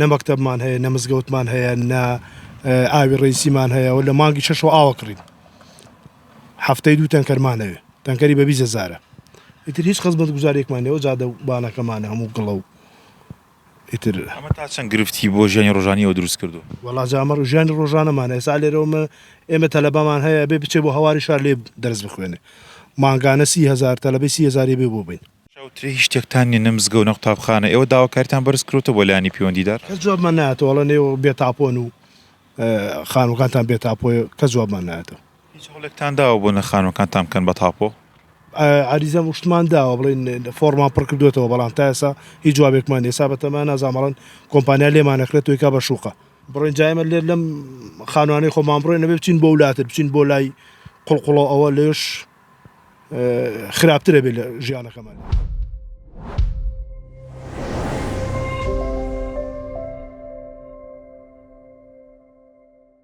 نە مەکتەبمان هەیە نە مزگەوتمان هەیە نە ئاوی ڕێسیمان هەیە و لە مانگی 6 ئاوەکڕین هەفتەی 2 تەنکەرمان هەوێ تەنکەری بە 20,000 ئیتر هیچ خزمەت گوزارێکمان نەوە جادە بانەکەمانە هەموو گڵە و ئیتر ئەمە تا چەند گرفتی بۆ ژیانی ڕۆژانیەوە دروست کردو وەڵا جامە ژیانی ڕۆژانەمانە ئێستا لێرەوە ئێمە تەلەبەمان هەیە بێ بچێ بۆ هەواری شار لێ دەرس بخوێنێ مانگانە 30,000 تەلەبەی 30,000 بێ بۆ بین شەوترێ هیچ شتێکتان نیە نەمزگە و نە قوتابخانە ئێوە داواکاریتان بەرز کردوتە بۆ لایانی پەیوەندیدار کەس جوابمان نایەتەوە وەڵە نێوە بێتاپۆن و خانووەکانتان بێتاپۆیە کەس جوابمان نایەتەوە هیچ هەوڵێکتان داوە بۆ نە خانووەکانتان بکەن بە تاپۆ عریزەم وشتمان داوە بڵێن فۆرمان پڕ کردوێتەوە بەڵام تا ئێستا هیچ جوابێکمان ئێستا بەتەمان نازانڵەن کۆمپانیا لێمانەکرێت توی کا بە شوقە بڕۆین جایمە لێر لەم خانوانەی خۆمان بڕۆین نەبێ بچین بۆ وڵاتر بچین بۆ لای قوڵقوڵە ئەوە لێش خراپترە بێ لە ژیانەکەمان